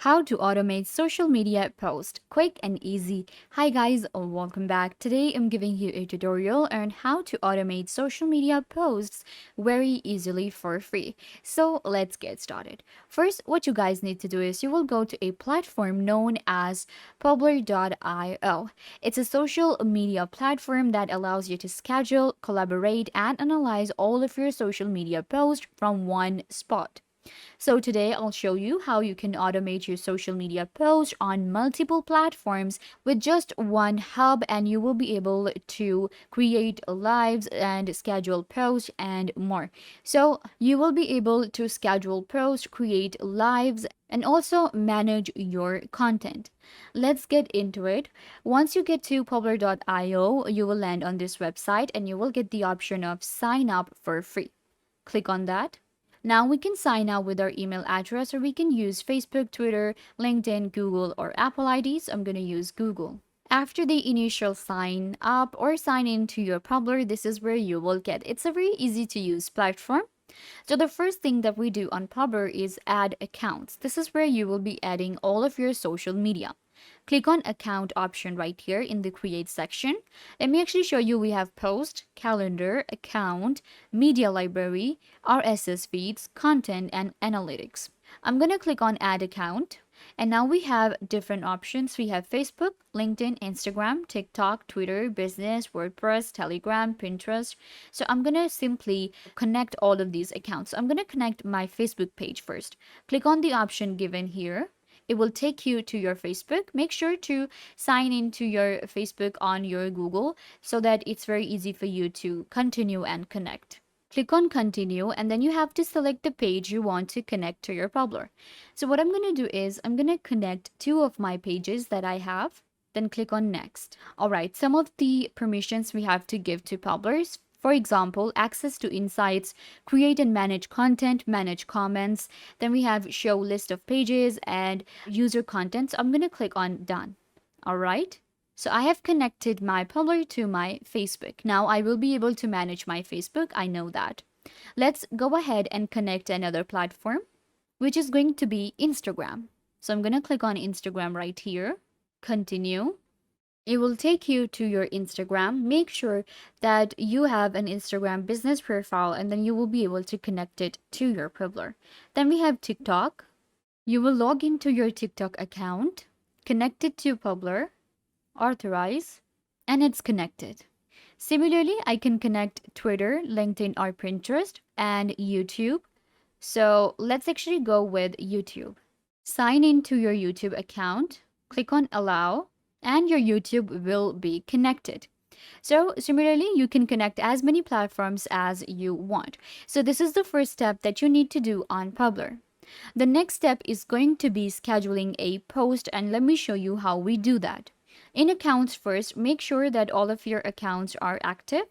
How to automate social media post quick and easy. Hi guys, welcome back. Today I'm giving you a tutorial on how to automate social media posts very easily for free. So let's get started. First, what you guys need to do is you will go to a platform known as Publer.io. It's a social media platform that allows you to schedule, collaborate, and analyze all of your social media posts from one spot. So today I'll show you how you can automate your social media posts on multiple platforms with just one hub, and you will be able to create lives and schedule posts and more. So you will be able to schedule posts, create lives, and also manage your content. Let's get into it. Once you get to Publer.io, you will land on this website and you will get the option of sign up for free. Click on that. Now we can sign up with our email address, or we can use Facebook, Twitter, LinkedIn, Google, or Apple IDs. I'm going to use Google. After the initial sign up or sign in to your Publer, this is where you will get. It's a very easy to use platform. So the first thing that we do on Publer is add accounts. This is where you will be adding all of your social media. Click on account option right here in the create section. Let me actually show you. We have post, calendar, account, media library, RSS feeds, content, and analytics. I'm going to click on add account. And now we have different options. We have Facebook, LinkedIn, Instagram, TikTok, Twitter, business, WordPress, Telegram, Pinterest. So I'm going to simply connect all of these accounts. I'm going to connect my Facebook page first. Click on the option given here. It will take you to your Facebook. Make sure to sign into your Facebook on your Google so that it's very easy for you to continue and connect. Click on continue, and then you have to select the page you want to connect to your Publer. So what I'm going to do is I'm going to connect two of my pages that I have, then click on next. All right, some of the permissions we have to give to Publers. For example, access to insights, create and manage content, manage comments. Then we have show list of pages and user content. So I'm going to click on done. All right. So I have connected my Publer to my Facebook. Now I will be able to manage my Facebook. I know that. Let's go ahead and connect another platform, which is going to be Instagram. So I'm going to click on Instagram right here. Continue. It will take you to your Instagram. Make sure that you have an Instagram business profile, and then you will be able to connect it to your Publer. Then we have TikTok. You will log into your TikTok account, connect it to Publer, authorize, and it's connected. Similarly, I can connect Twitter, LinkedIn, or Pinterest, and YouTube. So let's actually go with YouTube. Sign into your YouTube account, click on allow, and your YouTube will be connected. So similarly, you can connect as many platforms as you want. So this is the first step that you need to do on Publer. The next step is going to be scheduling a post, and let me show you how we do that. In accounts first, make sure that all of your accounts are active.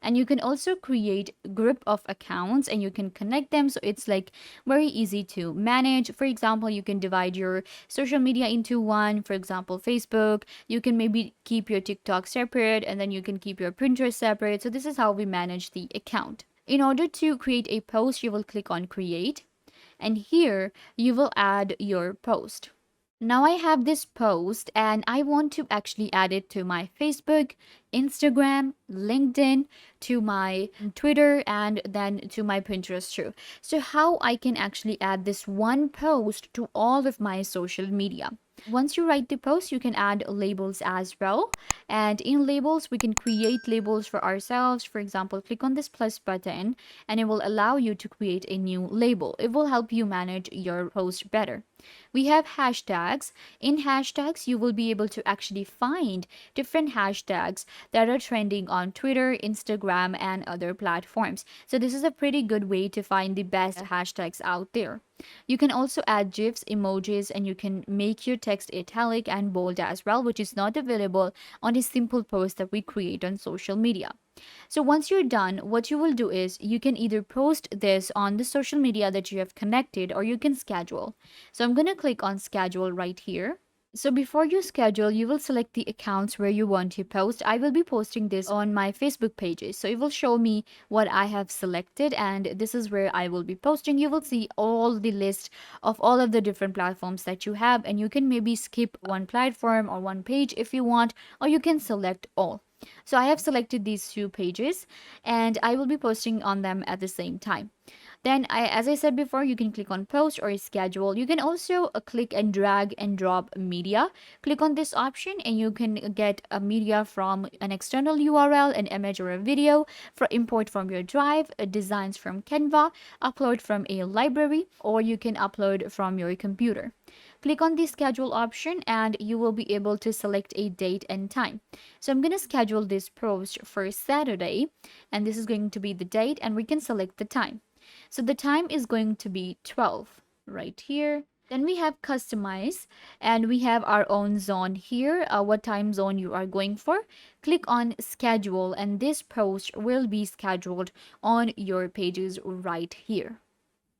And you can also create a group of accounts and you can connect them, so it's like very easy to manage. For example, you can divide your social media into one. For example, Facebook. You can maybe keep your TikTok separate, and then you can keep your Pinterest separate. So this is how we manage the account. In order to create a post, you will click on create, and here you will add your post. Now I have this post and I want to actually add it to my Facebook, Instagram, LinkedIn, to my Twitter, and then to my Pinterest too. So how I can actually add this one post to all of my social media. Once you write the post, you can add labels as well. And in labels, we can create labels for ourselves. For example, click on this plus button and it will allow you to create a new label. It will help you manage your post better. We have hashtags. In hashtags, you will be able to actually find different hashtags that are trending on Twitter, Instagram, and other platforms. So this is a pretty good way to find the best hashtags out there. You can also add GIFs, emojis, and you can make your text italic and bold as well, which is not available on a simple post that we create on social media. So once you're done, what you will do is you can either post this on the social media that you have connected, or you can schedule. So I'm going to click on schedule right here. So before you schedule, you will select the accounts where you want to post. I will be posting this on my Facebook pages. So it will show me what I have selected, and this is where I will be posting. You will see all the list of all of the different platforms that you have, and you can maybe skip one platform or one page if you want, or you can select all. So I have selected these two pages, and I will be posting on them at the same time. Then, as I said before, you can click on post or schedule. You can also click and drag and drop media. Click on this option and you can get a media from an external URL, an image or a video, for import from your drive, designs from Canva, upload from a library, or you can upload from your computer. Click on the schedule option and you will be able to select a date and time. So I'm going to schedule this post for Saturday, and this is going to be the date, and we can select the time. So the time is going to be 12 right here. Then we have customize, and we have our own zone here, what time zone you are going for. Click on schedule and this post will be scheduled on your pages right here.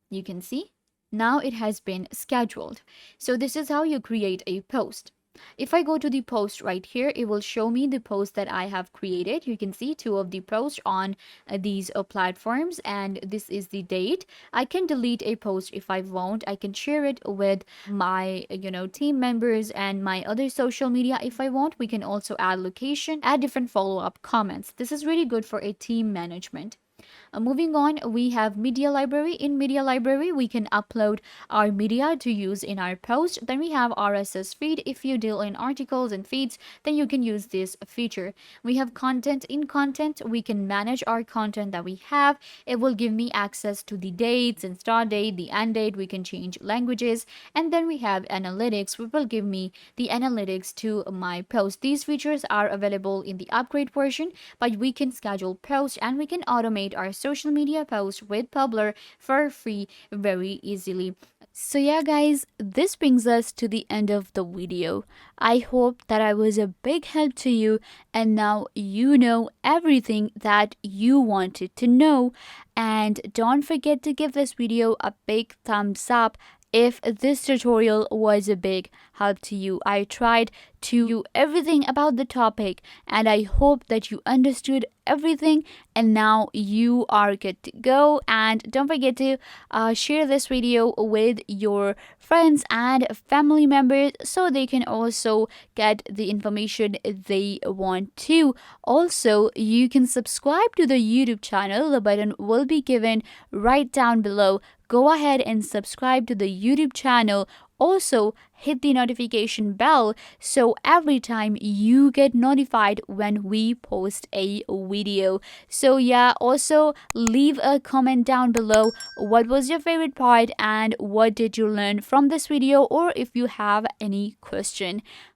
You can see now it has been scheduled. So this is how you create a post. If I go to the post right here, it will show me the post that I have created. You can see two of the posts on these platforms, and this is the date. I can delete a post if I want. I can share it with my team members and my other social media if I want. We can also add location, add different follow-up comments. This is really good for a team management. Moving on, we have media library. In media library, we can upload our media to use in our post. Then we have RSS feed. If you deal in articles and feeds, then you can use this feature. We have content. In content, we can manage our content that we have. It will give me access to the dates and start date, the end date. We can change languages. And then we have analytics, which will give me the analytics to my post. These features are available in the upgrade version, but we can schedule posts and we can automate our social media posts with Publer for free very easily. So yeah guys, this brings us to the end of the video. I hope that I was a big help to you, and now you know everything that you wanted to know. And don't forget to give this video a big thumbs up if this tutorial was a big help to you. I tried to do everything about the topic, and I hope that you understood everything, and now you are good to go. And don't forget to share this video with your friends and family members so they can also get the information they want to. Also, you can subscribe to the YouTube channel. The button will be given right down below. Go ahead and subscribe to the YouTube channel. Also, hit the notification bell so every time you get notified when we post a video. So yeah, also leave a comment down below. What was your favorite part and what did you learn from this video, or if you have any question.